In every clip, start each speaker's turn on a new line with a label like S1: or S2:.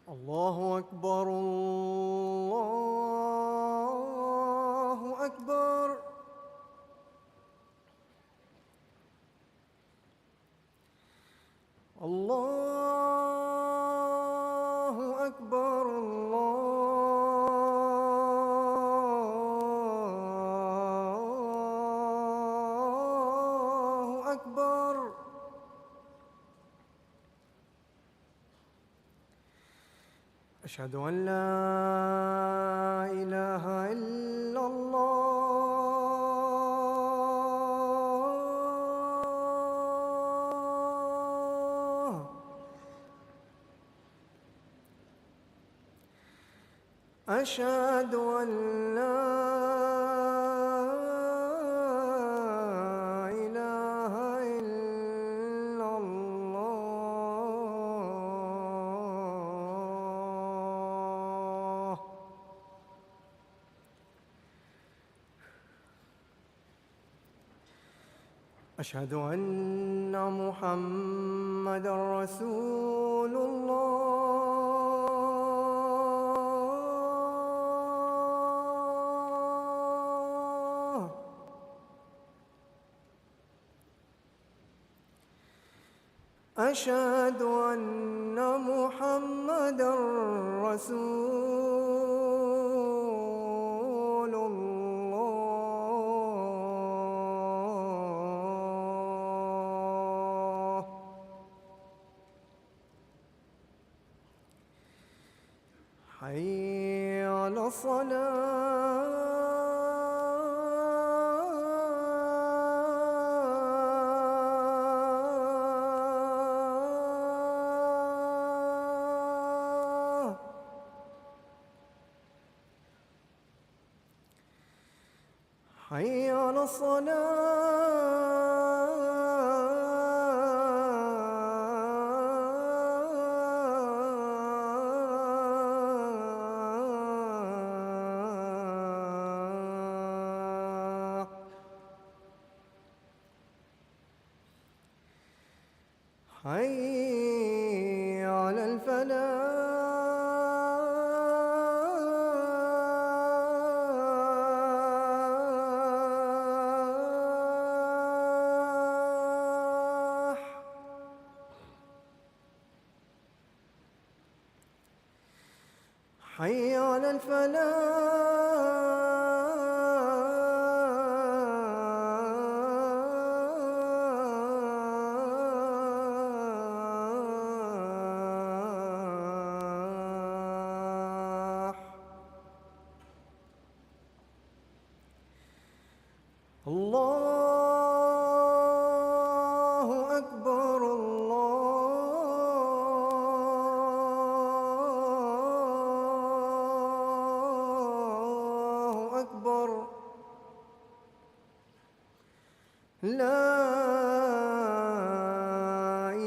S1: الله أكبر الله أكبر. الله أكبر الله أكبر. أشهد أن لا إله إلا الله. أشهد أن لا إله إلا الله. أشهد أن محمدًا رسول الله. أشهد أن محمدًا رسول الله. حي على الصلاة. حي على الصلاة. حي على الفلاح. حي على الفلاح. الله أكبر الله أكبر. لا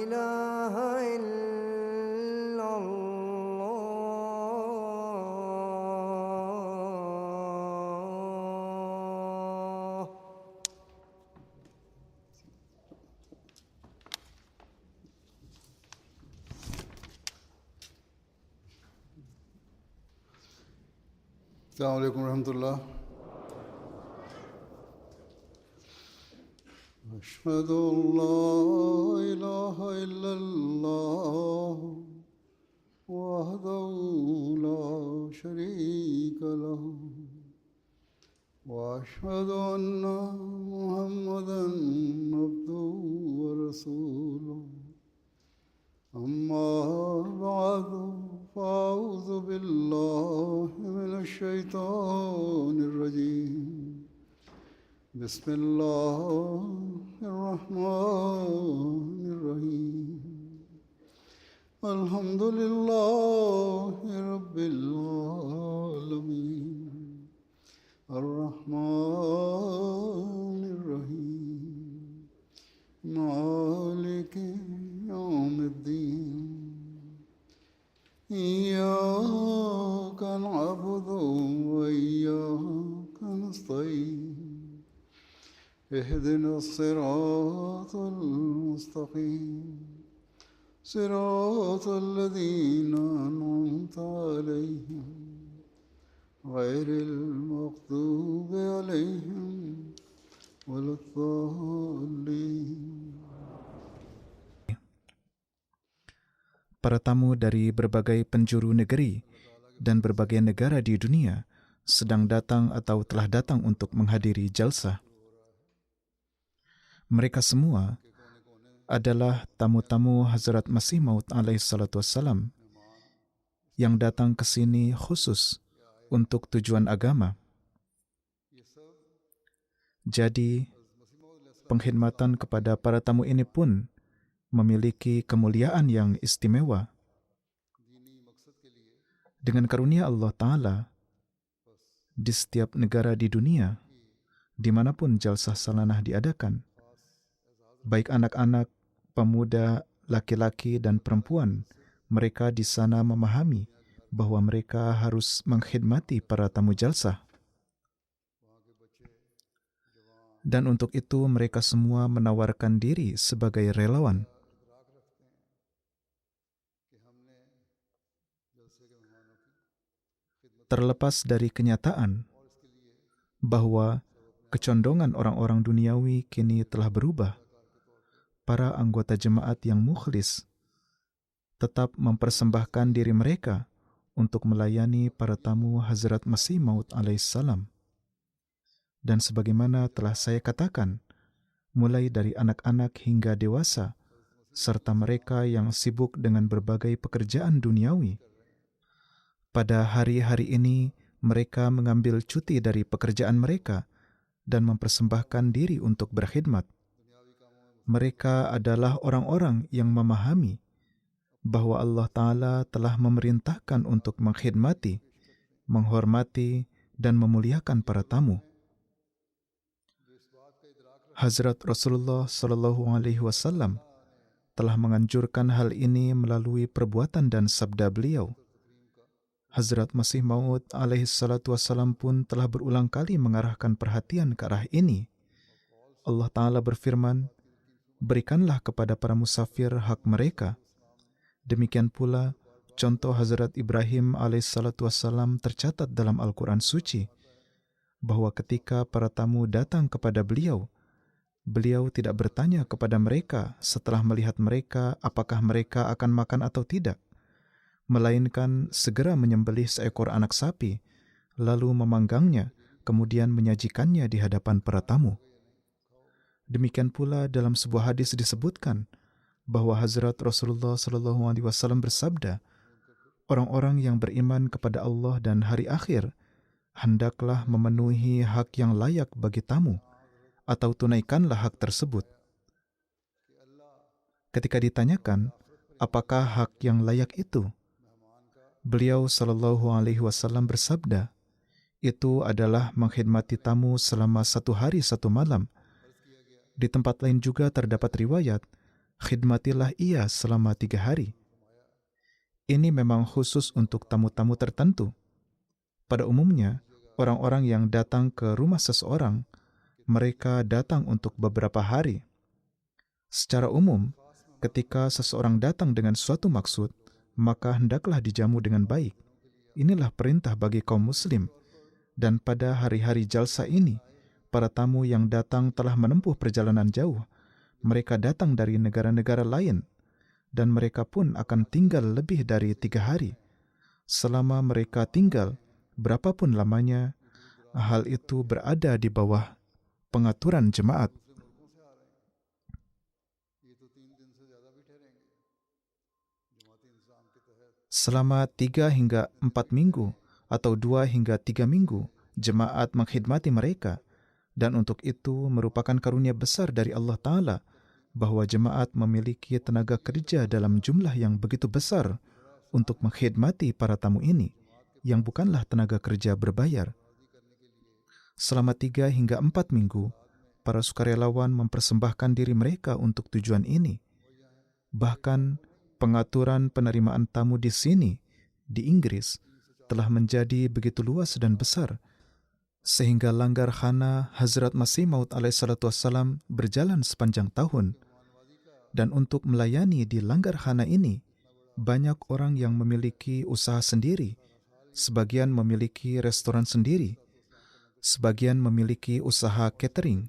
S1: إله إلا الله.
S2: السلام عليكم ورحمة الله. أشهد أن لا إله إلا الله وحده لا شريك له وأشهد أن محمدًا عبده ورسوله. أما بعد فأعوذ بالله من الشيطان الرجيم. بسم الله الرحمن الرحيم. الحمد لله رب العالمين الرحمن الرحيم مالك يوم الدين. إياك نعبد وإياك نستعين. اهدنا الصراط المستقيم صراط الذين أنعمت عليهم غير المغضوب عليهم ولا الضالين.
S3: Para tamu dari berbagai penjuru negeri dan berbagai negara di dunia sedang datang atau telah datang untuk menghadiri jalsah. Mereka semua adalah tamu-tamu Hazrat Masih Maud alaihi salatu wassalam yang datang ke sini khusus untuk tujuan agama. Jadi, pengkhidmatan kepada para tamu ini pun memiliki kemuliaan yang istimewa. Dengan karunia Allah Ta'ala, di setiap negara di dunia, dimanapun jalsah salanah diadakan, baik anak-anak, pemuda, laki-laki, dan perempuan, mereka di sana memahami bahwa mereka harus mengkhidmati para tamu jalsah. Dan untuk itu mereka semua menawarkan diri sebagai relawan. Terlepas dari kenyataan bahwa kecondongan orang-orang duniawi kini telah berubah, para anggota jemaat yang mukhlis tetap mempersembahkan diri mereka untuk melayani para tamu Hazrat Masih Maud alaihissalam. Dan sebagaimana telah saya katakan, mulai dari anak-anak hingga dewasa, serta mereka yang sibuk dengan berbagai pekerjaan duniawi, pada hari-hari ini mereka mengambil cuti dari pekerjaan mereka dan mempersembahkan diri untuk berkhidmat. Mereka adalah orang-orang yang memahami bahwa Allah Ta'ala telah memerintahkan untuk mengkhidmati, menghormati, dan memuliakan para tamu. Hazrat Rasulullah SAW telah menganjurkan hal ini melalui perbuatan dan sabda beliau. Hazrat Masih Maud alaihi salatu wassalam pun telah berulang kali mengarahkan perhatian ke arah ini. Allah Ta'ala berfirman, "Berikanlah kepada para musafir hak mereka." Demikian pula, contoh Hazrat Ibrahim alaihi salatu wassalam tercatat dalam Al-Quran Suci, bahwa ketika para tamu datang kepada beliau, beliau tidak bertanya kepada mereka setelah melihat mereka apakah mereka akan makan atau tidak, melainkan segera menyembelih seekor anak sapi, lalu memanggangnya, kemudian menyajikannya di hadapan para tamu. Demikian pula dalam sebuah hadis disebutkan bahwa Hazrat Rasulullah SAW bersabda, orang-orang yang beriman kepada Allah dan hari akhir hendaklah memenuhi hak yang layak bagi tamu, atau tunaikanlah hak tersebut. Ketika ditanyakan, apakah hak yang layak itu? Beliau SAW bersabda, itu adalah mengkhidmati tamu selama 1 hari 1 malam. Di tempat lain juga terdapat riwayat, khidmatilah ia selama 3 hari. Ini memang khusus untuk tamu-tamu tertentu. Pada umumnya, orang-orang yang datang ke rumah seseorang, mereka datang untuk beberapa hari. Secara umum, ketika seseorang datang dengan suatu maksud, maka hendaklah dijamu dengan baik. Inilah perintah bagi kaum muslim. Dan pada hari-hari jalsa ini, para tamu yang datang telah menempuh perjalanan jauh. Mereka datang dari negara-negara lain, dan mereka pun akan tinggal lebih dari 3 hari. Selama mereka tinggal, berapapun lamanya, hal itu berada di bawah pengaturan jemaat. Selama 3 hingga 4 minggu atau 2 hingga 3 minggu, jemaat mengkhidmati mereka, dan untuk itu merupakan karunia besar dari Allah Ta'ala bahwa jemaat memiliki tenaga kerja dalam jumlah yang begitu besar untuk mengkhidmati para tamu ini, yang bukanlah tenaga kerja berbayar. Selama 3 hingga 4 minggu, para sukarelawan mempersembahkan diri mereka untuk tujuan ini. Bahkan, pengaturan penerimaan tamu di sini, di Inggris, telah menjadi begitu luas dan besar, sehingga langgar khana Hazrat Masih Maud alaihissalatu wassalam berjalan sepanjang tahun. Dan untuk melayani di Langgarhana ini, banyak orang yang memiliki usaha sendiri, sebagian memiliki restoran sendiri, sebagian memiliki usaha catering.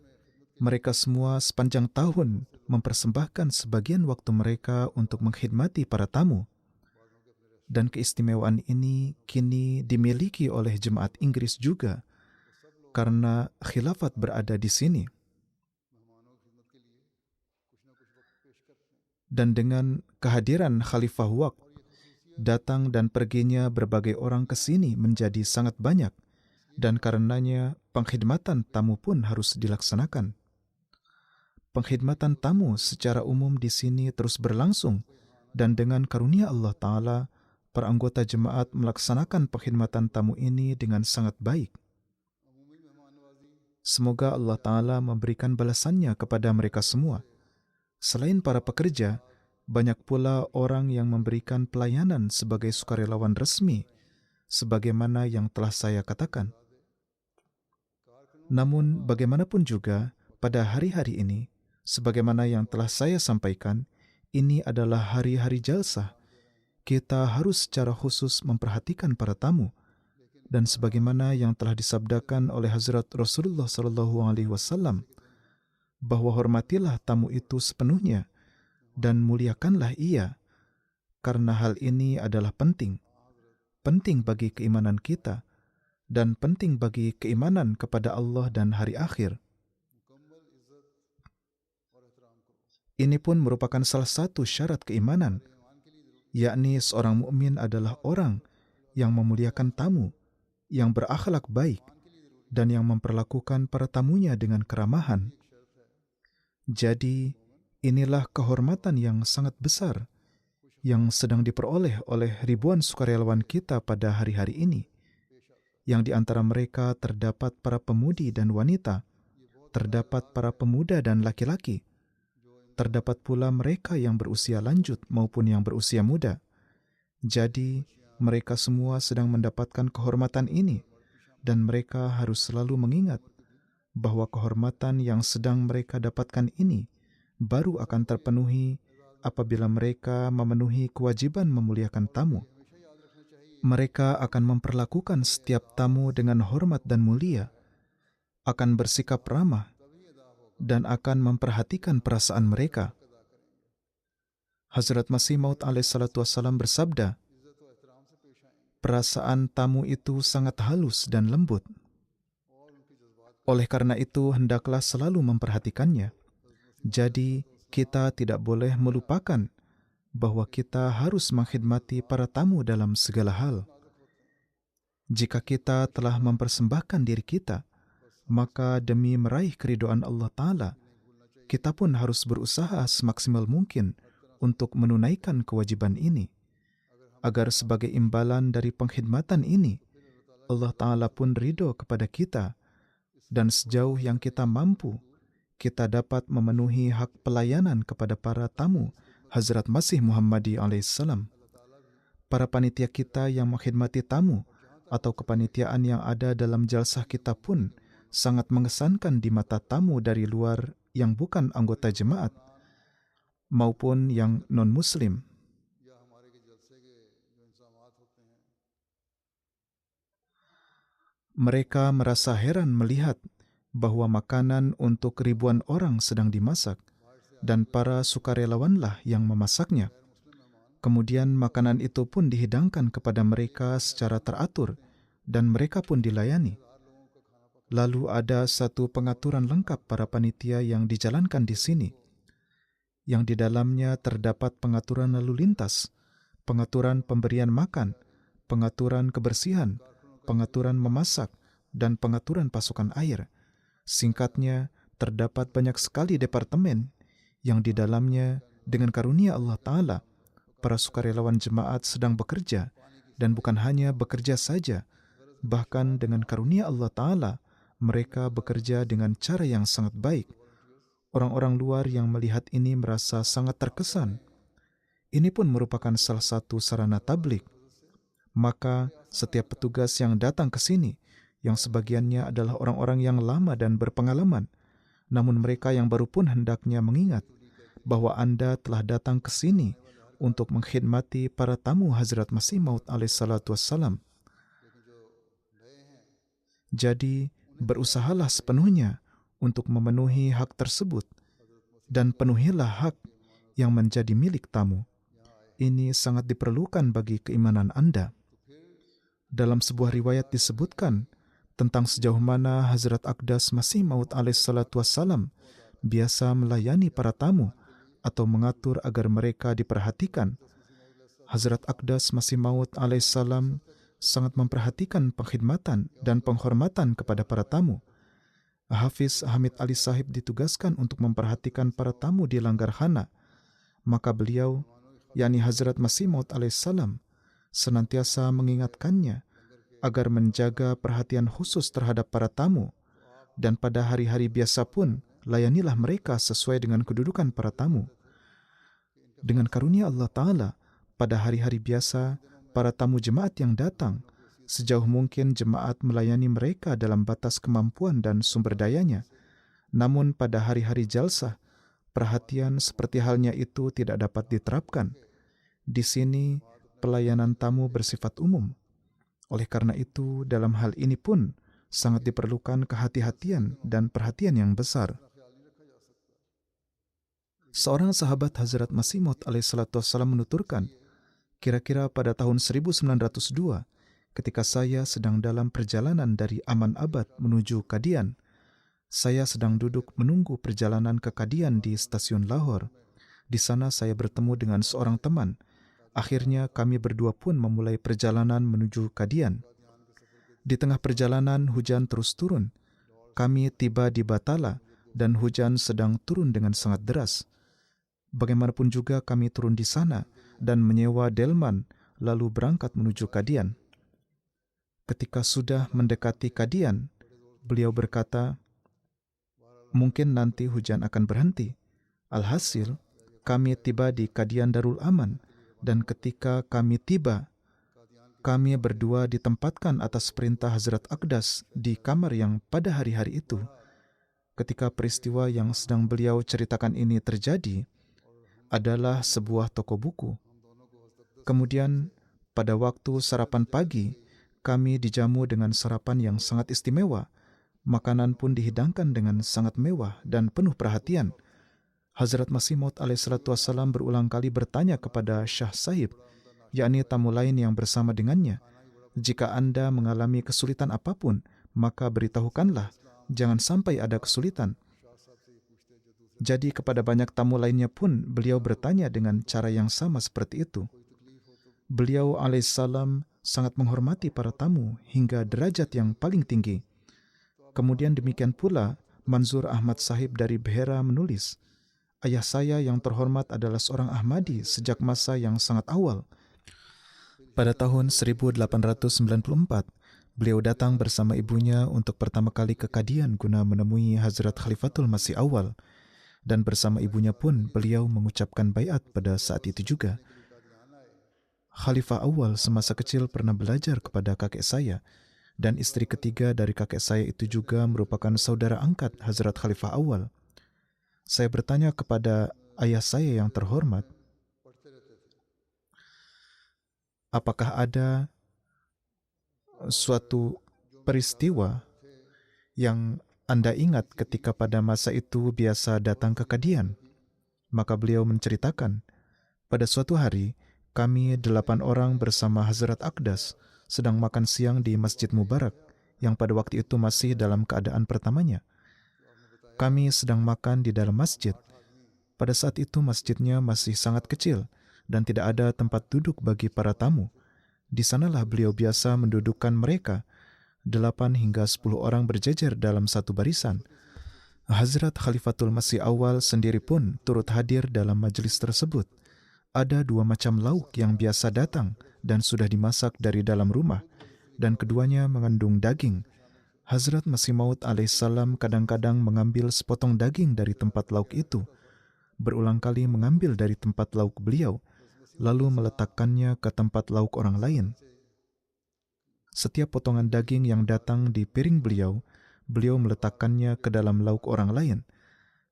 S3: Mereka semua sepanjang tahun mempersembahkan sebagian waktu mereka untuk mengkhidmati para tamu. Dan keistimewaan ini kini dimiliki oleh jemaat Inggris juga, karena khilafat berada di sini. Dan dengan kehadiran Khalifah Waqt, datang dan perginya berbagai orang ke sini menjadi sangat banyak, dan karenanya pengkhidmatan tamu pun harus dilaksanakan. Pengkhidmatan tamu secara umum di sini terus berlangsung, dan dengan karunia Allah Ta'ala, para anggota jemaat melaksanakan pengkhidmatan tamu ini dengan sangat baik. Semoga Allah Ta'ala memberikan balasannya kepada mereka semua. Selain para pekerja, banyak pula orang yang memberikan pelayanan sebagai sukarelawan resmi, sebagaimana yang telah saya katakan. Namun, bagaimanapun juga, pada hari-hari ini, sebagaimana yang telah saya sampaikan, ini adalah hari-hari jalsah. Kita harus secara khusus memperhatikan para tamu, dan sebagaimana yang telah disabdakan oleh Hazrat Rasulullah SAW, bahwa hormatilah tamu itu sepenuhnya dan muliakanlah ia, karena hal ini adalah penting bagi keimanan kita dan penting bagi keimanan kepada Allah dan hari akhir. Ini pun merupakan salah satu syarat keimanan, yakni seorang mukmin adalah orang yang memuliakan tamu, yang berakhlak baik, dan yang memperlakukan para tamunya dengan keramahan. Jadi, inilah kehormatan yang sangat besar yang sedang diperoleh oleh ribuan sukarelawan kita pada hari-hari ini, yang di antara mereka terdapat para pemudi dan wanita, terdapat para pemuda dan laki-laki, terdapat pula mereka yang berusia lanjut maupun yang berusia muda. Jadi, mereka semua sedang mendapatkan kehormatan ini, dan mereka harus selalu mengingat bahwa kehormatan yang sedang mereka dapatkan ini baru akan terpenuhi apabila mereka memenuhi kewajiban memuliakan tamu. Mereka akan memperlakukan setiap tamu dengan hormat dan mulia, akan bersikap ramah, dan akan memperhatikan perasaan mereka. Hazrat Masih Maud alaihissalam bersabda, perasaan tamu itu sangat halus dan lembut. Oleh karena itu, hendaklah selalu memperhatikannya. Jadi, kita tidak boleh melupakan bahwa kita harus mengkhidmati para tamu dalam segala hal. Jika kita telah mempersembahkan diri kita, maka demi meraih keridhaan Allah Ta'ala, kita pun harus berusaha semaksimal mungkin untuk menunaikan kewajiban ini, agar sebagai imbalan dari pengkhidmatan ini, Allah Ta'ala pun ridho kepada kita, dan sejauh yang kita mampu, kita dapat memenuhi hak pelayanan kepada para tamu Hazrat Masih Muhammadi alaihissalam. Para panitia kita yang mengkhidmati tamu atau kepanitiaan yang ada dalam jalsah kita pun sangat mengesankan di mata tamu dari luar yang bukan anggota jemaat maupun yang non-muslim. Mereka merasa heran melihat bahwa makanan untuk ribuan orang sedang dimasak dan para sukarelawanlah yang memasaknya. Kemudian makanan itu pun dihidangkan kepada mereka secara teratur dan mereka pun dilayani. Lalu ada satu pengaturan lengkap para panitia yang dijalankan di sini, yang di dalamnya terdapat pengaturan lalu lintas, pengaturan pemberian makan, pengaturan kebersihan, pengaturan memasak, dan pengaturan pasokan air. Singkatnya, terdapat banyak sekali departemen yang di dalamnya dengan karunia Allah Ta'ala, para sukarelawan jemaat sedang bekerja, dan bukan hanya bekerja saja, bahkan dengan karunia Allah Ta'ala, mereka bekerja dengan cara yang sangat baik. Orang-orang luar yang melihat ini merasa sangat terkesan. Ini pun merupakan salah satu sarana tabligh. Maka setiap petugas yang datang ke sini, yang sebagiannya adalah orang-orang yang lama dan berpengalaman, namun mereka yang baru pun hendaknya mengingat bahwa Anda telah datang ke sini untuk mengkhidmati para tamu Hazrat Masih Maud alaihissalatu wassalam. Jadi, berusahalah sepenuhnya untuk memenuhi hak tersebut dan penuhilah hak yang menjadi milik tamu. Ini sangat diperlukan bagi keimanan Anda. Dalam sebuah riwayat disebutkan tentang sejauh mana Hazrat Aqdas Masih Maud alaihissalatu wassalam biasa melayani para tamu atau mengatur agar mereka diperhatikan. Hazrat Aqdas Masih Maud alaihissalam sangat memperhatikan pengkhidmatan dan penghormatan kepada para tamu. Hafiz Hamid Ali Sahib ditugaskan untuk memperhatikan para tamu di Langgarkhana. Maka beliau, yakni Hazrat Masih Maud alaihissalam, senantiasa mengingatkannya agar menjaga perhatian khusus terhadap para tamu, dan pada hari-hari biasa pun layanilah mereka sesuai dengan kedudukan para tamu. Dengan karunia Allah Ta'ala, pada hari-hari biasa, para tamu jemaat yang datang, sejauh mungkin jemaat melayani mereka dalam batas kemampuan dan sumber dayanya. Namun pada hari-hari jalsah, perhatian seperti halnya itu tidak dapat diterapkan. Di sini, pelayanan tamu bersifat umum. Oleh karena itu, dalam hal ini pun sangat diperlukan kehati-hatian dan perhatian yang besar. Seorang sahabat Hazrat Masih Maud alaihissalatu wassalam menuturkan, kira-kira pada tahun 1902, ketika saya sedang dalam perjalanan dari Aman Abad menuju Kadian, saya sedang duduk menunggu perjalanan ke Kadian di stasiun Lahore. Di sana saya bertemu dengan seorang teman. Akhirnya kami berdua pun memulai perjalanan menuju Kadian. Di tengah perjalanan hujan terus turun. Kami tiba di Batala dan hujan sedang turun dengan sangat deras. Bagaimanapun juga kami turun di sana dan menyewa delman lalu berangkat menuju Kadian. Ketika sudah mendekati Kadian, beliau berkata, mungkin nanti hujan akan berhenti. Alhasil, kami tiba di Kadian Darul Aman, dan ketika kami tiba, kami berdua ditempatkan atas perintah Hazrat Aqdas di kamar yang pada hari-hari itu. Ketika peristiwa yang sedang beliau ceritakan ini terjadi, adalah sebuah toko buku. Kemudian, pada waktu sarapan pagi, kami dijamu dengan sarapan yang sangat istimewa. Makanan pun dihidangkan dengan sangat mewah dan penuh perhatian. Hazrat Masih Maud alaihissalatu wassalam berulang kali bertanya kepada Syah Sahib, yakni tamu lain yang bersama dengannya, jika Anda mengalami kesulitan apapun, maka beritahukanlah, jangan sampai ada kesulitan. Jadi kepada banyak tamu lainnya pun beliau bertanya dengan cara yang sama seperti itu. Beliau alaihissalam sangat menghormati para tamu hingga derajat yang paling tinggi. Kemudian demikian pula Manzur Ahmad Sahib dari Behera menulis, ayah saya yang terhormat adalah seorang Ahmadi sejak masa yang sangat awal. Pada tahun 1894, beliau datang bersama ibunya untuk pertama kali ke Kadian guna menemui Hazrat Khalifatul Masih Awal. Dan bersama ibunya pun beliau mengucapkan baiat pada saat itu juga. Khalifah Awal semasa kecil pernah belajar kepada kakek saya, dan istri ketiga dari kakek saya itu juga merupakan saudara angkat Hazrat Khalifah Awal. Saya bertanya kepada ayah saya yang terhormat, apakah ada suatu peristiwa yang Anda ingat ketika pada masa itu biasa datang ke Kadian? Maka beliau menceritakan, pada suatu hari, kami 8 orang bersama Hazrat Aqdas sedang makan siang di Masjid Mubarak, yang pada waktu itu masih dalam keadaan pertamanya. Kami sedang makan di dalam masjid. Pada saat itu masjidnya masih sangat kecil, dan tidak ada tempat duduk bagi para tamu. Di sanalah beliau biasa mendudukkan mereka, 8 hingga 10 orang berjejer dalam satu barisan. Hazrat Khalifatul Masih Awal sendiri pun turut hadir dalam majelis tersebut. Ada 2 macam lauk yang biasa datang dan sudah dimasak dari dalam rumah, dan keduanya mengandung daging. Hazrat Masih Maud alaihissalam kadang-kadang mengambil sepotong daging dari tempat lauk itu, berulang kali mengambil dari tempat lauk beliau, lalu meletakkannya ke tempat lauk orang lain. Setiap potongan daging yang datang di piring beliau, beliau meletakkannya ke dalam lauk orang lain.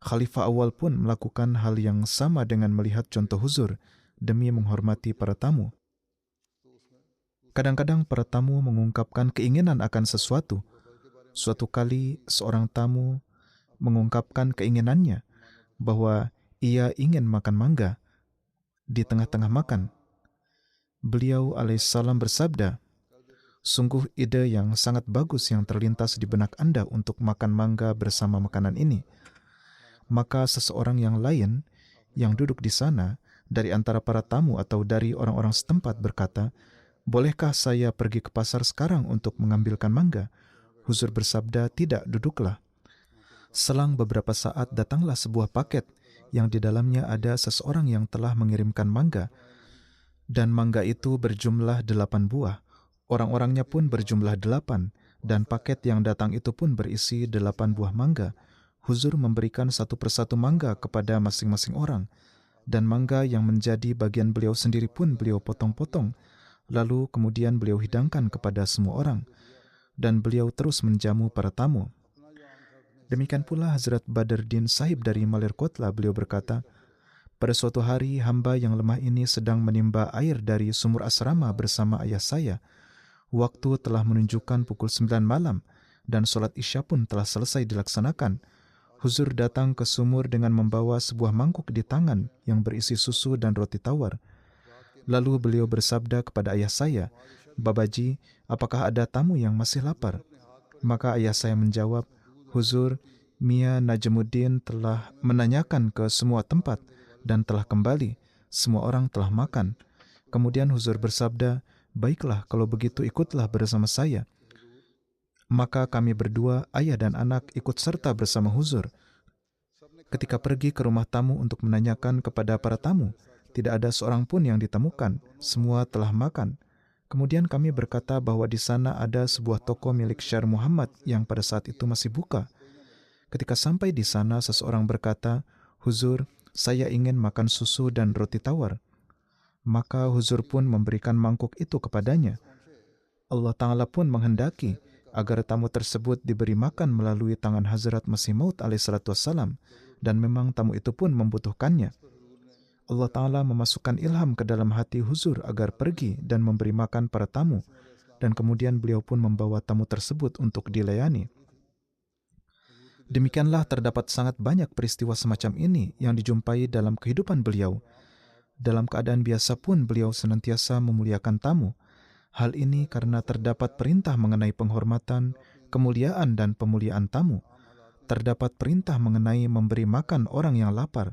S3: Khalifah awal pun melakukan hal yang sama dengan melihat contoh huzur demi menghormati para tamu. Kadang-kadang para tamu mengungkapkan keinginan akan sesuatu. Suatu kali seorang tamu mengungkapkan keinginannya bahwa ia ingin makan mangga. Di tengah-tengah makan, beliau alaihissalam bersabda, "Sungguh ide yang sangat bagus yang terlintas di benak Anda untuk makan mangga bersama makanan ini." Maka seseorang yang lain yang duduk di sana dari antara para tamu atau dari orang-orang setempat berkata, "Bolehkah saya pergi ke pasar sekarang untuk mengambilkan mangga?" Huzur bersabda, "Tidak, duduklah." Selang beberapa saat datanglah sebuah paket yang di dalamnya ada seseorang yang telah mengirimkan mangga, dan mangga itu berjumlah 8 buah. Orang-orangnya pun berjumlah 8, dan paket yang datang itu pun berisi 8 buah mangga. Huzur memberikan satu persatu mangga kepada masing-masing orang, dan mangga yang menjadi bagian beliau sendiri pun beliau potong-potong, lalu kemudian beliau hidangkan kepada semua orang, dan beliau terus menjamu para tamu. Demikian pula Hazrat Badruddin Sahib dari Malerkotla, beliau berkata, "Pada suatu hari hamba yang lemah ini sedang menimba air dari sumur asrama bersama ayah saya. Waktu telah menunjukkan pukul 9 malam dan sholat isya pun telah selesai dilaksanakan. Huzur datang ke sumur dengan membawa sebuah mangkuk di tangan yang berisi susu dan roti tawar. Lalu beliau bersabda kepada ayah saya, 'Babaji, apakah ada tamu yang masih lapar?' Maka ayah saya menjawab, 'Huzur, Mia Najmuddin telah menanyakan ke semua tempat dan telah kembali. Semua orang telah makan.' Kemudian Huzur bersabda, 'Baiklah, kalau begitu ikutlah bersama saya.' Maka kami berdua, ayah dan anak, ikut serta bersama Huzur. Ketika pergi ke rumah tamu untuk menanyakan kepada para tamu, tidak ada seorang pun yang ditemukan. Semua telah makan. Kemudian kami berkata bahwa di sana ada sebuah toko milik Syar Muhammad yang pada saat itu masih buka. Ketika sampai di sana, seseorang berkata, 'Huzur, saya ingin makan susu dan roti tawar.' Maka Huzur pun memberikan mangkuk itu kepadanya. Allah Ta'ala pun menghendaki agar tamu tersebut diberi makan melalui tangan Hazrat Masih Maud alaihissalatu wassalam, dan memang tamu itu pun membutuhkannya. Allah Ta'ala memasukkan ilham ke dalam hati Huzur agar pergi dan memberi makan para tamu, dan kemudian beliau pun membawa tamu tersebut untuk dilayani. Demikianlah terdapat sangat banyak peristiwa semacam ini yang dijumpai dalam kehidupan beliau. Dalam keadaan biasa pun beliau senantiasa memuliakan tamu. Hal ini karena terdapat perintah mengenai penghormatan, kemuliaan dan pemuliaan tamu. Terdapat perintah mengenai memberi makan orang yang lapar.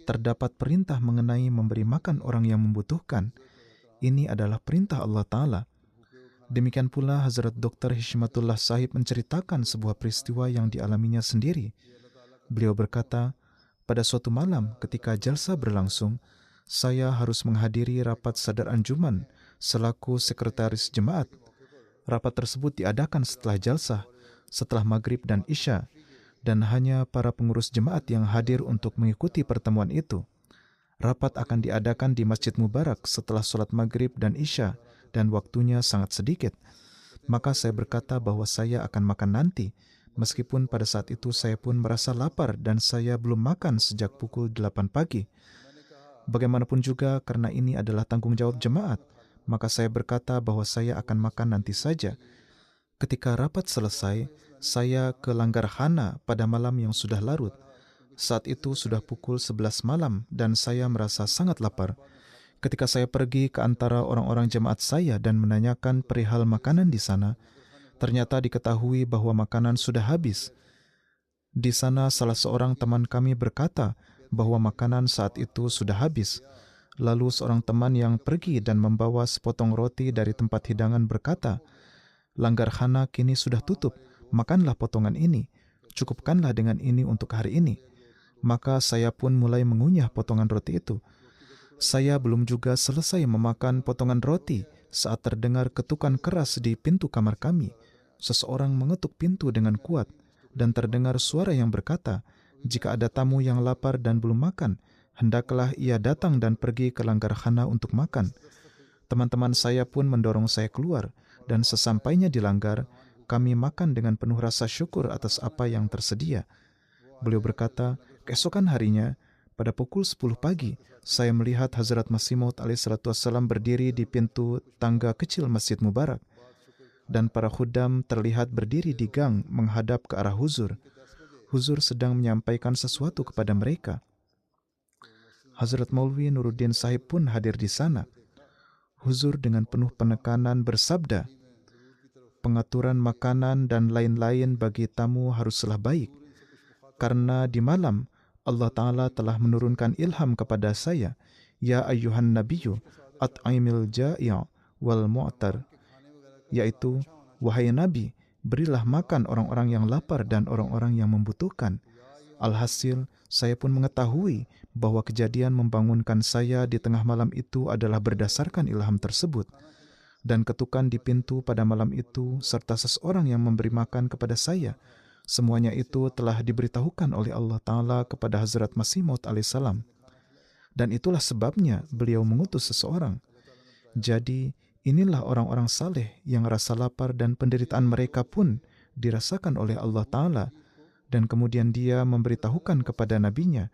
S3: Terdapat perintah mengenai memberi makan orang yang membutuhkan. Ini adalah perintah Allah Ta'ala. Demikian pula Hazrat Dr. Hishmatullah Sahib menceritakan sebuah peristiwa yang dialaminya sendiri. Beliau berkata, "Pada suatu malam ketika jalsa berlangsung, saya harus menghadiri rapat sadar anjuman selaku sekretaris jemaat. Rapat tersebut diadakan setelah jalsah, setelah maghrib dan isya, dan hanya para pengurus jemaat yang hadir untuk mengikuti pertemuan itu. Rapat akan diadakan di Masjid Mubarak setelah sholat maghrib dan isya, dan waktunya sangat sedikit. Maka saya berkata bahwa saya akan makan nanti, meskipun pada saat itu saya pun merasa lapar dan saya belum makan sejak pukul 8 pagi. Bagaimanapun juga karena ini adalah tanggung jawab jemaat, maka saya berkata bahwa saya akan makan nanti saja. Ketika rapat selesai, saya ke Langgarkhana pada malam yang sudah larut. Saat itu sudah pukul 11 malam dan saya merasa sangat lapar. Ketika saya pergi ke antara orang-orang jemaat saya dan menanyakan perihal makanan di sana, ternyata diketahui bahwa makanan sudah habis. Di sana salah seorang teman kami berkata bahwa makanan saat itu sudah habis. Lalu seorang teman yang pergi dan membawa sepotong roti dari tempat hidangan berkata, "Langgarkhana kini sudah tutup, makanlah potongan ini, cukupkanlah dengan ini untuk hari ini." Maka saya pun mulai mengunyah potongan roti itu. Saya belum juga selesai memakan potongan roti saat terdengar ketukan keras di pintu kamar kami. Seseorang mengetuk pintu dengan kuat dan terdengar suara yang berkata, "Jika ada tamu yang lapar dan belum makan, hendaklah ia datang dan pergi ke Langgarkhana untuk makan." Teman-teman saya pun mendorong saya keluar, dan sesampainya di Langgar, kami makan dengan penuh rasa syukur atas apa yang tersedia. Beliau berkata, Keesokan harinya, pada pukul 10 pagi, saya melihat Hazrat Masih Maud alaihissalam berdiri di pintu tangga kecil Masjid Mubarak, dan para khuddam terlihat berdiri di gang menghadap ke arah Huzur. Huzur sedang menyampaikan sesuatu kepada mereka. Hazrat Maulwi Nuruddin Sahib pun hadir di sana. Huzur dengan penuh penekanan bersabda, pengaturan makanan dan lain-lain bagi tamu haruslah baik, karena di malam Allah Ta'ala telah menurunkan ilham kepada saya, Ya ayyuhan nabiyyu at'imil ja'i' wal mu'tar, yaitu, wahai Nabi, berilah makan orang-orang yang lapar dan orang-orang yang membutuhkan. Alhasil, saya pun mengetahui bahwa kejadian membangunkan saya di tengah malam itu adalah berdasarkan ilham tersebut. Dan ketukan di pintu pada malam itu, serta seseorang yang memberi makan kepada saya, semuanya itu telah diberitahukan oleh Allah Ta'ala kepada Hazrat Masih Maud alaihissalam. Dan itulah sebabnya beliau mengutus seseorang. Jadi, inilah orang-orang saleh yang rasa lapar dan penderitaan mereka pun dirasakan oleh Allah Ta'ala. Dan kemudian dia memberitahukan kepada nabinya.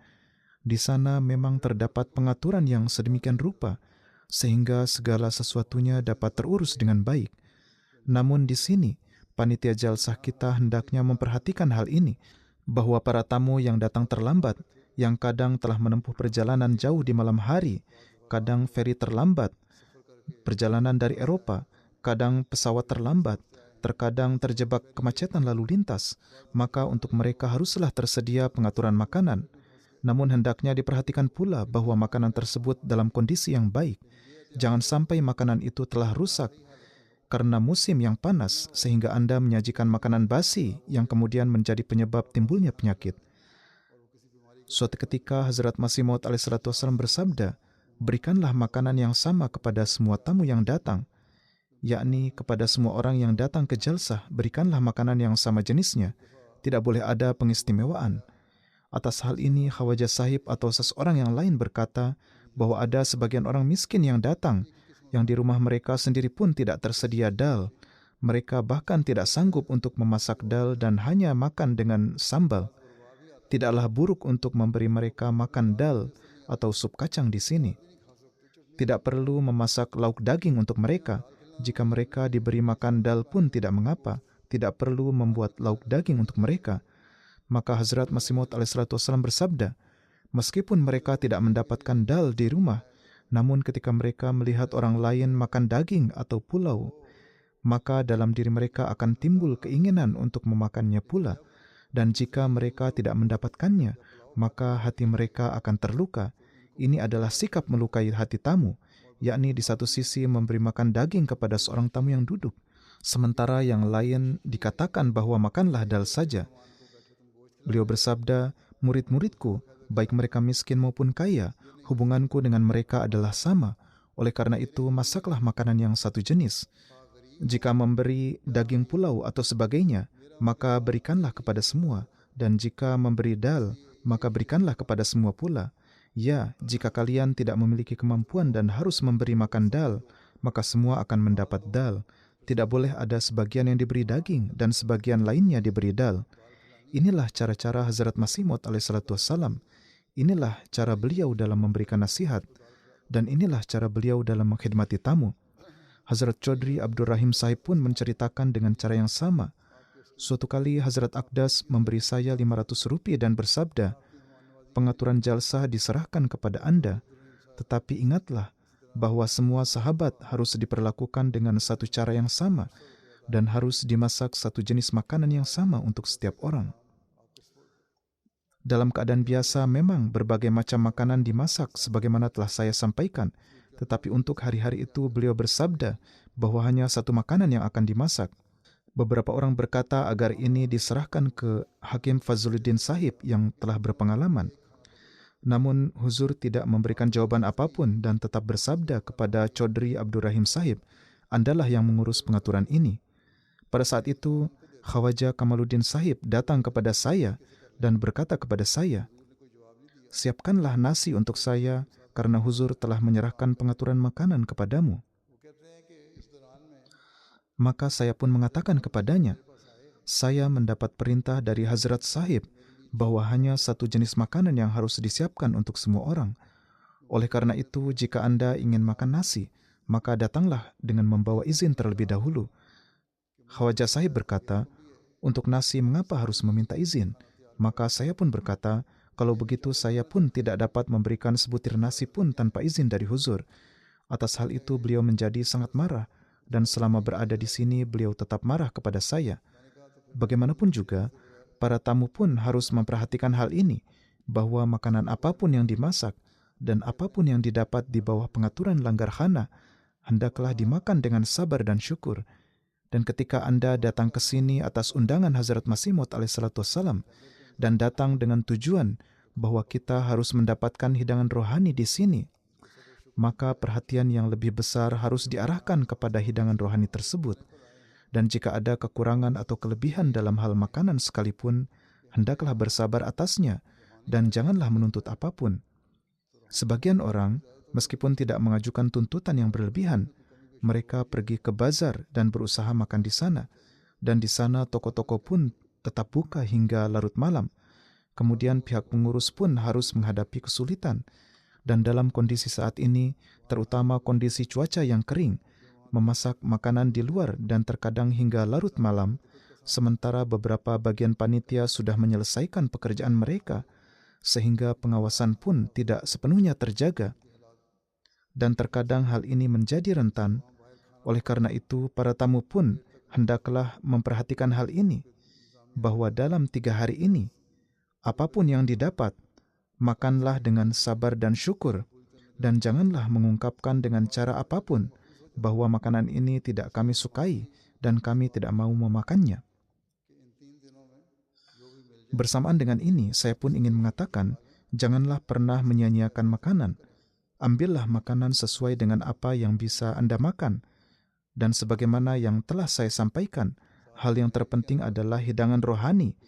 S3: Di sana memang terdapat pengaturan yang sedemikian rupa, sehingga segala sesuatunya dapat terurus dengan baik. Namun di sini, panitia jalsah kita hendaknya memperhatikan hal ini, bahwa para tamu yang datang terlambat, yang kadang telah menempuh perjalanan jauh di malam hari, kadang feri terlambat, perjalanan dari Eropa, kadang pesawat terlambat, terkadang terjebak kemacetan lalu lintas, maka untuk mereka haruslah tersedia pengaturan makanan. Namun hendaknya diperhatikan pula bahwa makanan tersebut dalam kondisi yang baik. Jangan sampai makanan itu telah rusak karena musim yang panas, sehingga Anda menyajikan makanan basi yang kemudian menjadi penyebab timbulnya penyakit. Suatu ketika Hazrat Masih Maud alaihissalam bersabda, berikanlah makanan yang sama kepada semua tamu yang datang, yakni kepada semua orang yang datang ke jalsah, berikanlah makanan yang sama jenisnya. Tidak boleh ada pengistimewaan. Atas hal ini, Khawajah Sahib atau seseorang yang lain berkata bahwa ada sebagian orang miskin yang datang, yang di rumah mereka sendiri pun tidak tersedia dal. Mereka bahkan tidak sanggup untuk memasak dal dan hanya makan dengan sambal. Tidaklah buruk untuk memberi mereka makan dal atau sup kacang di sini. Tidak perlu memasak lauk daging untuk mereka. Jika mereka diberi makan dal pun tidak mengapa, tidak perlu membuat lauk daging untuk mereka. Maka Hazrat Masih Maud alaihissalam bersabda, meskipun mereka tidak mendapatkan dal di rumah, namun ketika mereka melihat orang lain makan daging atau pulau, maka dalam diri mereka akan timbul keinginan untuk memakannya pula. Dan jika mereka tidak mendapatkannya, maka hati mereka akan terluka. Ini adalah sikap melukai hati tamu, yakni di satu sisi memberi makan daging kepada seorang tamu yang duduk, sementara yang lain dikatakan bahwa makanlah dal saja. Beliau bersabda, murid-muridku, baik mereka miskin maupun kaya, hubunganku dengan mereka adalah sama. Oleh karena itu, masaklah makanan yang satu jenis. Jika memberi daging pulau atau sebagainya, maka berikanlah kepada semua. Dan jika memberi dal, maka berikanlah kepada semua pula. Ya, jika kalian tidak memiliki kemampuan dan harus memberi makan dal, maka semua akan mendapat dal. Tidak boleh ada sebagian yang diberi daging dan sebagian lainnya diberi dal. Inilah cara-cara Hazrat Masih Maud alaihissalam. Inilah cara beliau dalam memberikan nasihat. Dan inilah cara beliau dalam mengkhidmati tamu. Hazrat Chaudhry Abdul Rahim Sahib pun menceritakan dengan cara yang sama. Suatu kali Hazrat Aqdas memberi saya 500 rupiah dan bersabda, pengaturan jalsah diserahkan kepada Anda, tetapi ingatlah bahwa semua sahabat harus diperlakukan dengan satu cara yang sama dan harus dimasak satu jenis makanan yang sama untuk setiap orang. Dalam keadaan biasa memang berbagai macam makanan dimasak sebagaimana telah saya sampaikan, tetapi untuk hari-hari itu beliau bersabda bahwa hanya satu makanan yang akan dimasak. Beberapa orang berkata agar ini diserahkan ke Hakim Fazluddin Sahib yang telah berpengalaman. Namun Huzur tidak memberikan jawaban apapun dan tetap bersabda kepada Chaudhry Abdul Rahim Sahib, Andalah yang mengurus pengaturan ini. Pada saat itu, Khawajah Kamaluddin Sahib datang kepada saya dan berkata kepada saya, siapkanlah nasi untuk saya karena Huzur telah menyerahkan pengaturan makanan kepadamu. Maka saya pun mengatakan kepadanya, saya mendapat perintah dari Hazrat Sahib bahwa hanya satu jenis makanan yang harus disiapkan untuk semua orang. Oleh karena itu, jika Anda ingin makan nasi, maka datanglah dengan membawa izin terlebih dahulu. Khawaja Sahib berkata, untuk nasi mengapa harus meminta izin? Maka saya pun berkata, kalau begitu saya pun tidak dapat memberikan sebutir nasi pun tanpa izin dari Huzur. Atas hal itu beliau menjadi sangat marah, dan selama berada di sini beliau tetap marah kepada saya. Bagaimanapun juga, para tamu pun harus memperhatikan hal ini, bahwa makanan apapun yang dimasak dan apapun yang didapat di bawah pengaturan langgar khana, hendaklah dimakan dengan sabar dan syukur. Dan ketika Anda datang ke sini atas undangan Hazrat Masih Maud alaihissalatu wassalam, dan datang dengan tujuan bahwa kita harus mendapatkan hidangan rohani di sini, maka perhatian yang lebih besar harus diarahkan kepada hidangan rohani tersebut. Dan jika ada kekurangan atau kelebihan dalam hal makanan sekalipun, hendaklah bersabar atasnya dan janganlah menuntut apapun. Sebagian orang, meskipun tidak mengajukan tuntutan yang berlebihan, mereka pergi ke bazar dan berusaha makan di sana. Dan di sana toko-toko pun tetap buka hingga larut malam. Kemudian pihak pengurus pun harus menghadapi kesulitan. Dan dalam kondisi saat ini, terutama kondisi cuaca yang kering, memasak makanan di luar dan terkadang hingga larut malam, sementara beberapa bagian panitia sudah menyelesaikan pekerjaan mereka, sehingga pengawasan pun tidak sepenuhnya terjaga. Dan terkadang hal ini menjadi rentan. Oleh karena itu, para tamu pun hendaklah memperhatikan hal ini, bahwa dalam 3 hari ini, apapun yang didapat, makanlah dengan sabar dan syukur, dan janganlah mengungkapkan dengan cara apapun bahwa makanan ini tidak kami sukai dan kami tidak mau memakannya. Bersamaan dengan ini, saya pun ingin mengatakan, janganlah pernah menyia-nyiakan makanan. Ambillah makanan sesuai dengan apa yang bisa Anda makan. Dan sebagaimana yang telah saya sampaikan, hal yang terpenting adalah hidangan rohani,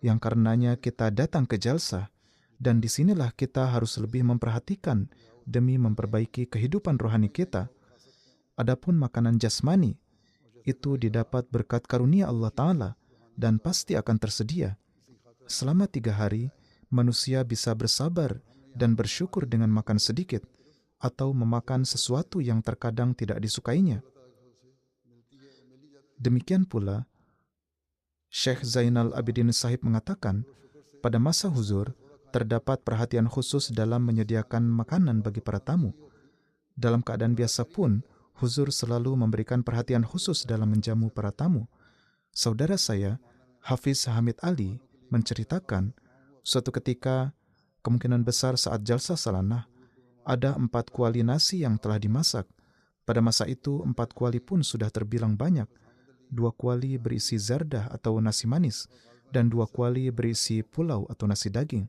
S3: yang karenanya kita datang ke jalsah. Dan disinilah kita harus lebih memperhatikan demi memperbaiki kehidupan rohani kita. Adapun makanan jasmani, itu didapat berkat karunia Allah Ta'ala dan pasti akan tersedia. Selama 3 hari, manusia bisa bersabar dan bersyukur dengan makan sedikit atau memakan sesuatu yang terkadang tidak disukainya. Demikian pula, Syekh Zainal Abidin Sahib mengatakan, pada masa Huzur, terdapat perhatian khusus dalam menyediakan makanan bagi para tamu. Dalam keadaan biasa pun, Huzur selalu memberikan perhatian khusus dalam menjamu para tamu. Saudara saya, Hafiz Hamid Ali, menceritakan, suatu ketika, kemungkinan besar saat jalsah salanah, ada 4 kuali nasi yang telah dimasak. Pada masa itu, 4 kuali pun sudah terbilang banyak. 2 kuali berisi zardah atau nasi manis, dan 2 kuali berisi pulau atau nasi daging.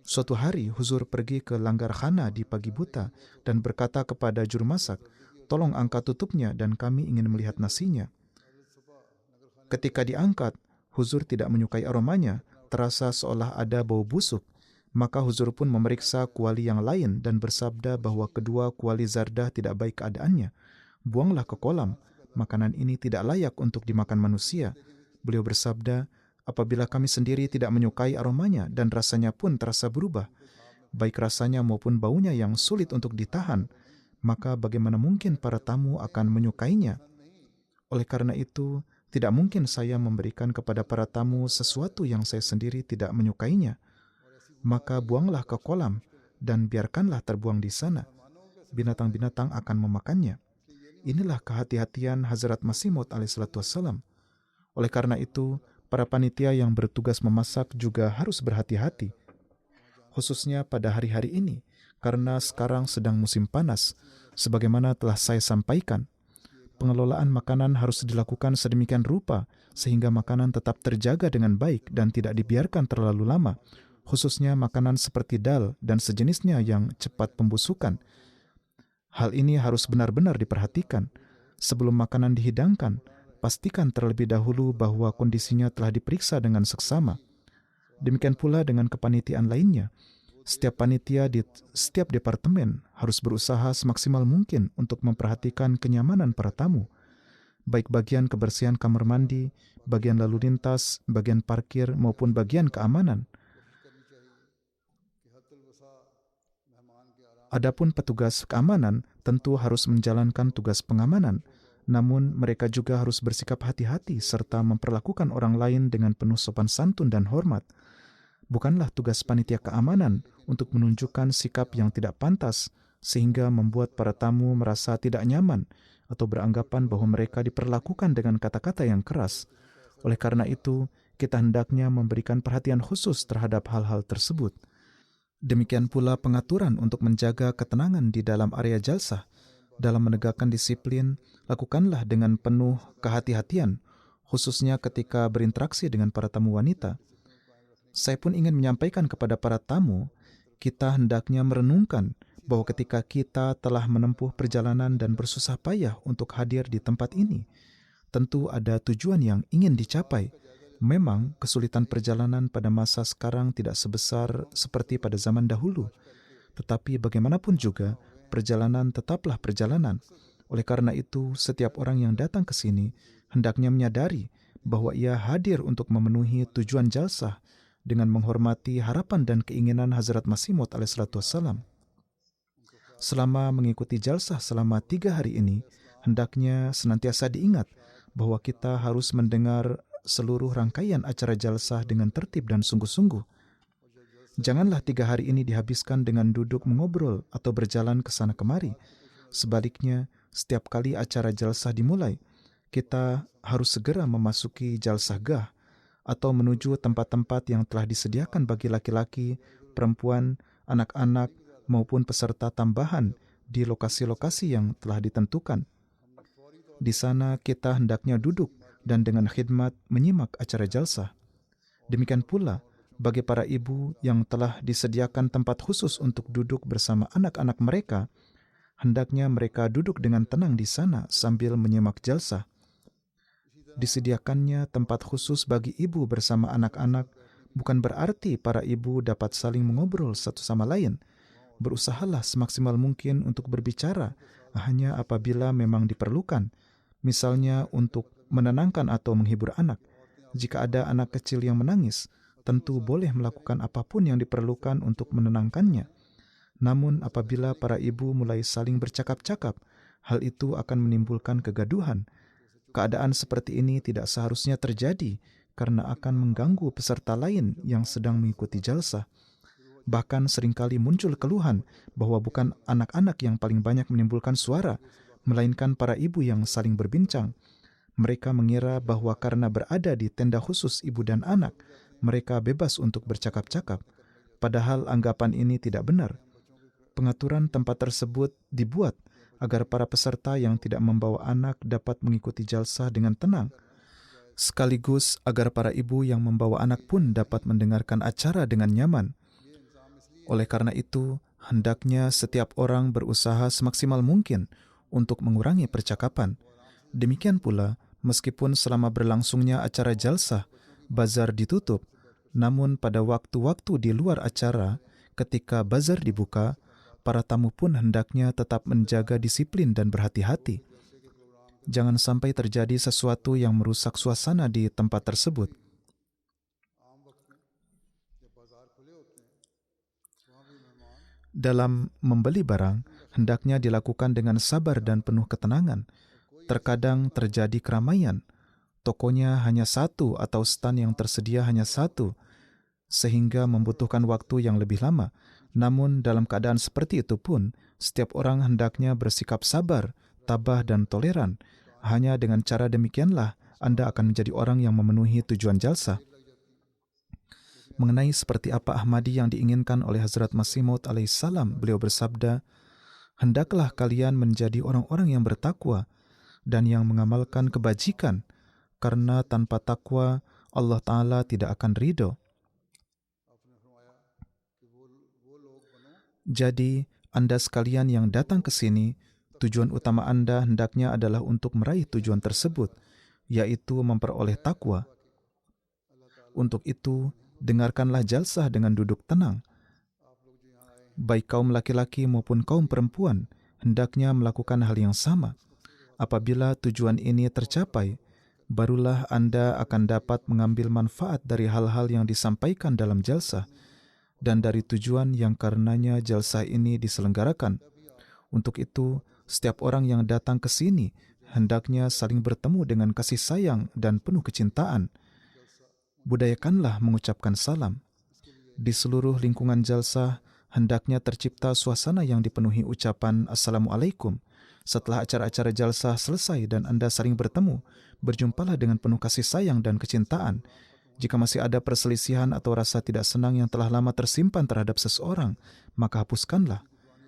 S3: Suatu hari, Huzur pergi ke langgar khana di pagi buta dan berkata kepada juru masak, tolong angkat tutupnya dan kami ingin melihat nasinya. Ketika diangkat, Huzur tidak menyukai aromanya, terasa seolah ada bau busuk. Maka Huzur pun memeriksa kuali yang lain dan bersabda bahwa kedua kuali zardah tidak baik keadaannya. Buanglah ke kolam, makanan ini tidak layak untuk dimakan manusia. Beliau bersabda, apabila kami sendiri tidak menyukai aromanya dan rasanya pun terasa berubah, baik rasanya maupun baunya yang sulit untuk ditahan, maka bagaimana mungkin para tamu akan menyukainya? Oleh karena itu, tidak mungkin saya memberikan kepada para tamu sesuatu yang saya sendiri tidak menyukainya. Maka buanglah ke kolam dan biarkanlah terbuang di sana. Binatang-binatang akan memakannya. Inilah kehati-hatian Hazrat Masih Maud alaihissalatu wassalam. Oleh karena itu, para panitia yang bertugas memasak juga harus berhati-hati. Khususnya pada hari-hari ini, karena sekarang sedang musim panas. Sebagaimana telah saya sampaikan, pengelolaan makanan harus dilakukan sedemikian rupa sehingga makanan tetap terjaga dengan baik dan tidak dibiarkan terlalu lama, khususnya makanan seperti dal dan sejenisnya yang cepat pembusukan. Hal ini harus benar-benar diperhatikan. Sebelum makanan dihidangkan, pastikan terlebih dahulu bahwa kondisinya telah diperiksa dengan seksama. Demikian pula dengan kepanitiaan lainnya. Setiap panitia di setiap departemen harus berusaha semaksimal mungkin untuk memperhatikan kenyamanan para tamu, baik bagian kebersihan kamar mandi, bagian lalu lintas, bagian parkir, maupun bagian keamanan. Adapun petugas keamanan tentu harus menjalankan tugas pengamanan, namun mereka juga harus bersikap hati-hati serta memperlakukan orang lain dengan penuh sopan santun dan hormat. Bukanlah tugas panitia keamanan untuk menunjukkan sikap yang tidak pantas sehingga membuat para tamu merasa tidak nyaman atau beranggapan bahwa mereka diperlakukan dengan kata-kata yang keras. Oleh karena itu, kita hendaknya memberikan perhatian khusus terhadap hal-hal tersebut. Demikian pula pengaturan untuk menjaga ketenangan di dalam area jalsah. Dalam menegakkan disiplin, lakukanlah dengan penuh kehati-hatian, khususnya ketika berinteraksi dengan para tamu wanita. Saya pun ingin menyampaikan kepada para tamu, kita hendaknya merenungkan bahwa ketika kita telah menempuh perjalanan dan bersusah payah untuk hadir di tempat ini, tentu ada tujuan yang ingin dicapai. Memang kesulitan perjalanan pada masa sekarang tidak sebesar seperti pada zaman dahulu, tetapi bagaimanapun juga perjalanan tetaplah perjalanan. Oleh karena itu, setiap orang yang datang ke sini hendaknya menyadari bahwa ia hadir untuk memenuhi tujuan jalsah dengan menghormati harapan dan keinginan Hazrat Masih Maud alaihissalam. Selama mengikuti jalsah selama 3 hari ini, hendaknya senantiasa diingat bahwa kita harus mendengar seluruh rangkaian acara jalsah dengan tertib dan sungguh-sungguh. Janganlah 3 hari ini dihabiskan dengan duduk mengobrol atau berjalan ke sana kemari. Sebaliknya, setiap kali acara jalsah dimulai, kita harus segera memasuki jalsah gah atau menuju tempat-tempat yang telah disediakan bagi laki-laki, perempuan, anak-anak, maupun peserta tambahan di lokasi-lokasi yang telah ditentukan. Di sana kita hendaknya duduk dan dengan khidmat menyimak acara jalsah. Demikian pula bagi para ibu yang telah disediakan tempat khusus untuk duduk bersama anak-anak mereka, hendaknya mereka duduk dengan tenang di sana sambil menyimak jalsah. Disediakannya tempat khusus bagi ibu bersama anak-anak bukan berarti para ibu dapat saling mengobrol satu sama lain. Berusahalah semaksimal mungkin untuk berbicara hanya apabila memang diperlukan, misalnya untuk menenangkan atau menghibur anak. Jika ada anak kecil yang menangis, tentu boleh melakukan apapun yang diperlukan untuk menenangkannya. Namun apabila para ibu mulai saling bercakap-cakap, hal itu akan menimbulkan kegaduhan. Keadaan seperti ini tidak seharusnya terjadi karena akan mengganggu peserta lain yang sedang mengikuti jalsah. Bahkan seringkali muncul keluhan bahwa bukan anak-anak yang paling banyak menimbulkan suara, melainkan para ibu yang saling berbincang. Mereka mengira bahwa karena berada di tenda khusus ibu dan anak, mereka bebas untuk bercakap-cakap. Padahal anggapan ini tidak benar. Pengaturan tempat tersebut dibuat agar para peserta yang tidak membawa anak dapat mengikuti jalsah dengan tenang, sekaligus agar para ibu yang membawa anak pun dapat mendengarkan acara dengan nyaman. Oleh karena itu, hendaknya setiap orang berusaha semaksimal mungkin untuk mengurangi percakapan. Demikian pula, meskipun selama berlangsungnya acara jalsah, bazar ditutup, namun pada waktu-waktu di luar acara, ketika bazar dibuka, para tamu pun hendaknya tetap menjaga disiplin dan berhati-hati. Jangan sampai terjadi sesuatu yang merusak suasana di tempat tersebut. Dalam membeli barang, hendaknya dilakukan dengan sabar dan penuh ketenangan. Terkadang terjadi keramaian. Tokonya hanya satu atau stan yang tersedia hanya satu, sehingga membutuhkan waktu yang lebih lama. Namun dalam keadaan seperti itu pun, setiap orang hendaknya bersikap sabar, tabah dan toleran. Hanya dengan cara demikianlah Anda akan menjadi orang yang memenuhi tujuan jalsah. Mengenai seperti apa Ahmadi yang diinginkan oleh Hazrat Masih Maud alaihissalam, beliau bersabda, "Hendaklah kalian menjadi orang-orang yang bertakwa dan yang mengamalkan kebajikan, karena tanpa takwa Allah Ta'ala tidak akan ridho." Jadi, Anda sekalian yang datang ke sini, tujuan utama Anda hendaknya adalah untuk meraih tujuan tersebut, yaitu memperoleh takwa. Untuk itu, dengarkanlah jalsah dengan duduk tenang. Baik kaum laki-laki maupun kaum perempuan hendaknya melakukan hal yang sama. Apabila tujuan ini tercapai, barulah Anda akan dapat mengambil manfaat dari hal-hal yang disampaikan dalam jalsah. dan dari tujuan yang karenanya jalsah ini diselenggarakan. Untuk itu, setiap orang yang datang ke sini hendaknya saling bertemu dengan kasih sayang dan penuh kecintaan. Budayakanlah mengucapkan salam. Di seluruh lingkungan jalsah, hendaknya tercipta suasana yang dipenuhi ucapan Assalamualaikum. Setelah acara-acara jalsah selesai dan Anda saling bertemu, berjumpalah dengan penuh kasih sayang dan kecintaan. Jika masih ada perselisihan atau rasa tidak senang yang telah lama tersimpan terhadap seseorang, maka hapuskanlah.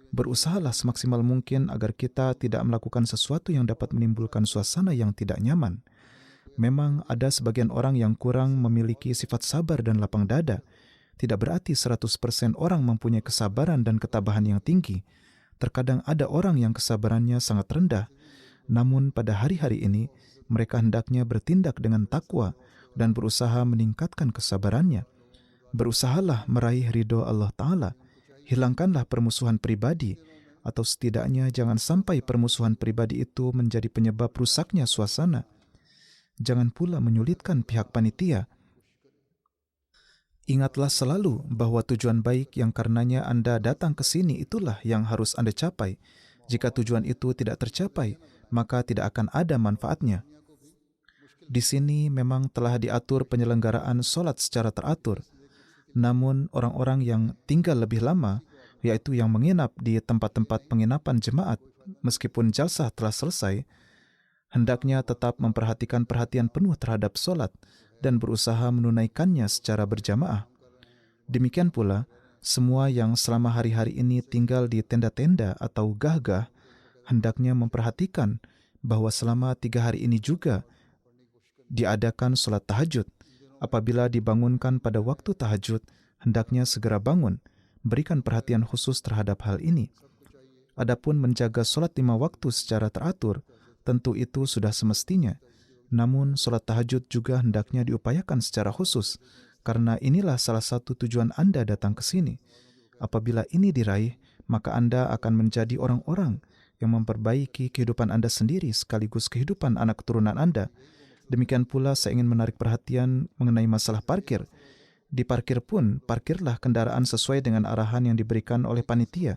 S3: Berusahalah semaksimal mungkin agar kita tidak melakukan sesuatu yang dapat menimbulkan suasana yang tidak nyaman. Memang ada sebagian orang yang kurang memiliki sifat sabar dan lapang dada. Tidak berarti 100% orang mempunyai kesabaran dan ketabahan yang tinggi. Terkadang ada orang yang kesabarannya sangat rendah. Namun pada hari-hari ini, mereka hendaknya bertindak dengan takwa dan berusaha meningkatkan kesabarannya. Berusahalah meraih ridho Allah Ta'ala. Hilangkanlah permusuhan pribadi, atau setidaknya jangan sampai permusuhan pribadi itu menjadi penyebab rusaknya suasana. Jangan pula menyulitkan pihak panitia. Ingatlah selalu bahwa tujuan baik yang karenanya Anda datang ke sini itulah yang harus Anda capai. Jika tujuan itu tidak tercapai, maka tidak akan ada manfaatnya. Di sini memang telah diatur penyelenggaraan sholat secara teratur. Namun orang-orang yang tinggal lebih lama, yaitu yang menginap di tempat-tempat penginapan jemaat, meskipun jalsah telah selesai, hendaknya tetap memperhatikan perhatian penuh terhadap sholat dan berusaha menunaikannya secara berjamaah. Demikian pula, semua yang selama hari-hari ini tinggal di tenda-tenda atau gah-gah, hendaknya memperhatikan bahwa selama 3 hari ini juga diadakan sholat tahajud. Apabila dibangunkan pada waktu tahajud, hendaknya segera bangun, berikan perhatian khusus terhadap hal ini. Adapun menjaga sholat 5 waktu secara teratur, tentu itu sudah semestinya. Namun sholat tahajud juga hendaknya diupayakan secara khusus, karena inilah salah satu tujuan Anda datang ke sini. Apabila ini diraih, maka Anda akan menjadi orang-orang yang memperbaiki kehidupan Anda sendiri sekaligus kehidupan anak keturunan Anda. Demikian pula saya ingin menarik perhatian mengenai masalah parkir. Di parkir pun, parkirlah kendaraan sesuai dengan arahan yang diberikan oleh panitia.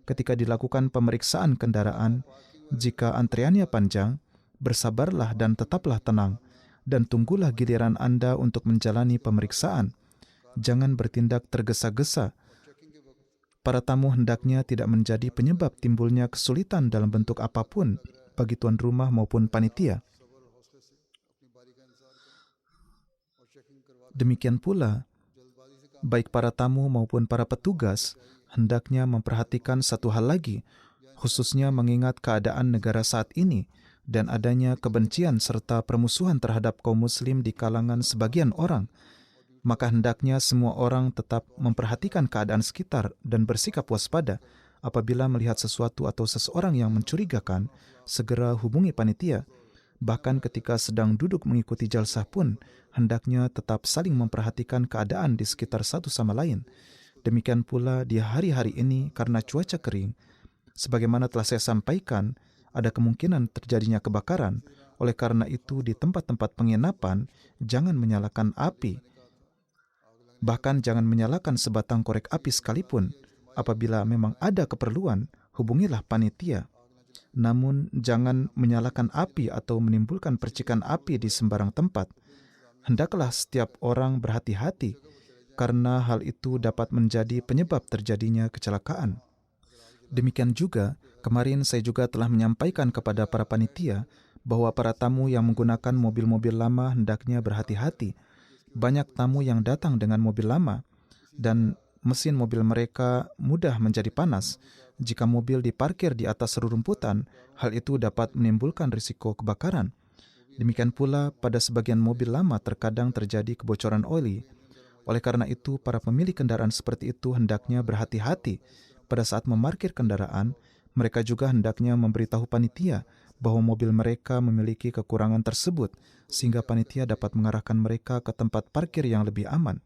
S3: Ketika dilakukan pemeriksaan kendaraan, jika antreannya panjang, bersabarlah dan tetaplah tenang, dan tunggulah giliran Anda untuk menjalani pemeriksaan. Jangan bertindak tergesa-gesa. Para tamu hendaknya tidak menjadi penyebab timbulnya kesulitan dalam bentuk apapun bagi tuan rumah maupun panitia. Demikian pula, baik para tamu maupun para petugas hendaknya memperhatikan satu hal lagi, khususnya mengingat keadaan negara saat ini dan adanya kebencian serta permusuhan terhadap kaum muslim di kalangan sebagian orang. Maka hendaknya semua orang tetap memperhatikan keadaan sekitar dan bersikap waspada. Apabila melihat sesuatu atau seseorang yang mencurigakan, segera hubungi panitia. Bahkan ketika sedang duduk mengikuti jalsah pun, hendaknya tetap saling memperhatikan keadaan di sekitar satu sama lain. Demikian pula di hari-hari ini karena cuaca kering. Sebagaimana telah saya sampaikan, ada kemungkinan terjadinya kebakaran. Oleh karena itu, di tempat-tempat penginapan, jangan menyalakan api. Bahkan jangan menyalakan sebatang korek api sekalipun. Apabila memang ada keperluan, hubungilah panitia. Namun jangan menyalakan api atau menimbulkan percikan api di sembarang tempat. Hendaklah setiap orang berhati-hati, karena hal itu dapat menjadi penyebab terjadinya kecelakaan. Demikian juga, kemarin saya juga telah menyampaikan kepada para panitia bahwa para tamu yang menggunakan mobil-mobil lama hendaknya berhati-hati. Banyak tamu yang datang dengan mobil lama, dan mesin mobil mereka mudah menjadi panas. Jika mobil diparkir di atas rerumputan, hal itu dapat menimbulkan risiko kebakaran. Demikian pula pada sebagian mobil lama terkadang terjadi kebocoran oli. Oleh karena itu, para pemilik kendaraan seperti itu hendaknya berhati-hati. Pada saat memarkir kendaraan, mereka juga hendaknya memberitahu panitia bahwa mobil mereka memiliki kekurangan tersebut, sehingga panitia dapat mengarahkan mereka ke tempat parkir yang lebih aman.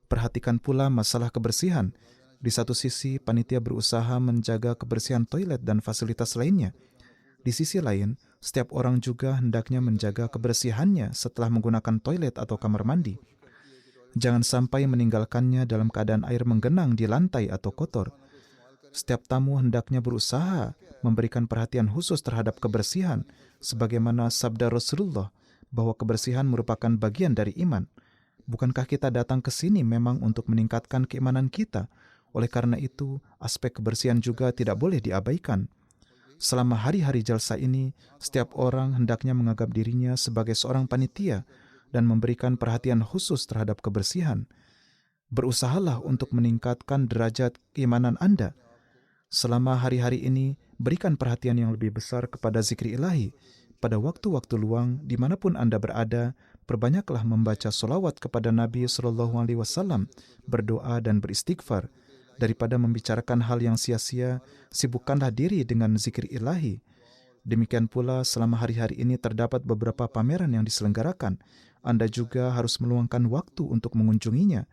S3: Perhatikan pula masalah kebersihan. Di satu sisi, panitia berusaha menjaga kebersihan toilet dan fasilitas lainnya. Di sisi lain, setiap orang juga hendaknya menjaga kebersihannya setelah menggunakan toilet atau kamar mandi. Jangan sampai meninggalkannya dalam keadaan air menggenang di lantai atau kotor. Setiap tamu hendaknya berusaha memberikan perhatian khusus terhadap kebersihan, sebagaimana sabda Rasulullah bahwa kebersihan merupakan bagian dari iman. Bukankah kita datang ke sini memang untuk meningkatkan keimanan kita? Oleh karena itu, aspek kebersihan juga tidak boleh diabaikan. Selama hari-hari jalsa ini, setiap orang hendaknya menganggap dirinya sebagai seorang panitia dan memberikan perhatian khusus terhadap kebersihan. Berusahalah untuk meningkatkan derajat keimanan Anda. Selama hari-hari ini, berikan perhatian yang lebih besar kepada zikri ilahi. Pada waktu-waktu luang, dimanapun Anda berada, perbanyaklah membaca solawat kepada Nabi SAW, berdoa dan beristighfar. Daripada membicarakan hal yang sia-sia, sibukkanlah diri dengan zikir ilahi. Demikian pula, selama hari-hari ini terdapat beberapa pameran yang diselenggarakan. Anda juga harus meluangkan waktu untuk mengunjunginya,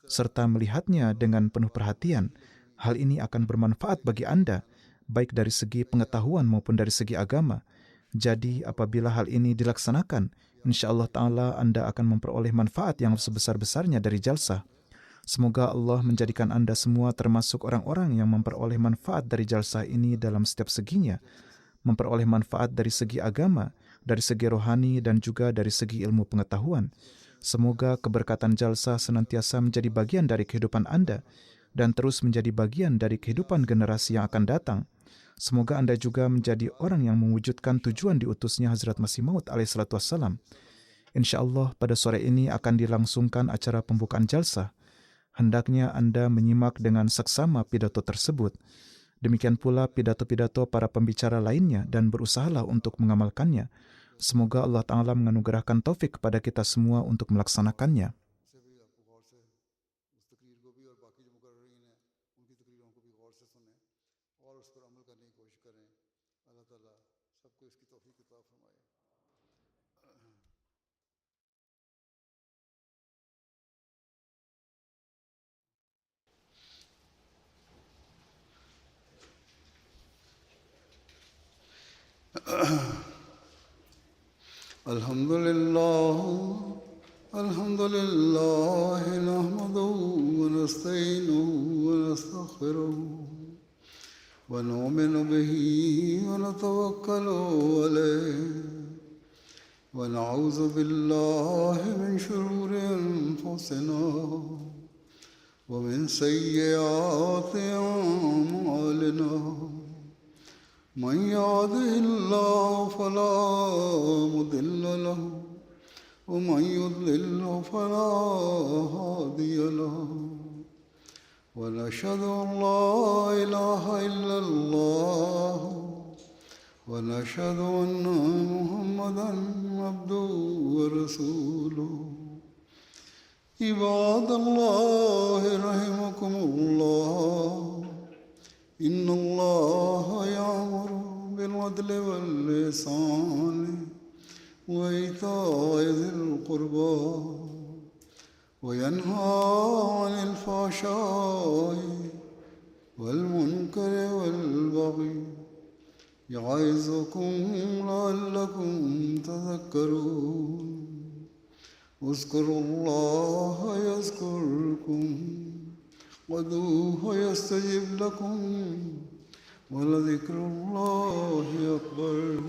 S3: serta melihatnya dengan penuh perhatian. Hal ini akan bermanfaat bagi Anda, baik dari segi pengetahuan maupun dari segi agama. Jadi, apabila hal ini dilaksanakan, insya-Allah Ta'ala Anda akan memperoleh manfaat yang sebesar-besarnya dari jalsah. Semoga Allah menjadikan Anda semua termasuk orang-orang yang memperoleh manfaat dari jalsah ini dalam setiap seginya, memperoleh manfaat dari segi agama, dari segi rohani, dan juga dari segi ilmu pengetahuan. Semoga keberkatan jalsah senantiasa menjadi bagian dari kehidupan Anda dan terus menjadi bagian dari kehidupan generasi yang akan datang. Semoga Anda juga menjadi orang yang mewujudkan tujuan diutusnya Hazrat Masih Maud alaihissalatu wassalam. InsyaAllah pada sore ini akan dilangsungkan acara pembukaan jalsah. Hendaknya Anda menyimak dengan seksama pidato tersebut. Demikian pula pidato-pidato para pembicara lainnya dan berusahalah untuk mengamalkannya. Semoga Allah Ta'ala menganugerahkan taufik kepada kita semua untuk melaksanakannya.
S2: الحمد لله نحمده ونستعينه ونستغفره ونؤمن به ونتوكل عليه ونعوذ بالله من شرور أنفسنا ومن سيئات أعمالنا من يهده الله فلا مضل له ومن يضلل فلا هادي له ونشهد أن لا إله إلا الله ونشهد أن محمدا عبده ورسوله عباد الله رحمكم الله إن الله يأمر بالعدل والإحسان وإيتاء ذي القربى وينهى عن الفحشاء والمنكر والبغي يعظكم لعلكم تذكرون اذكروا الله يذكركم وادعوه يستجب لكم ولذكر الله أكبر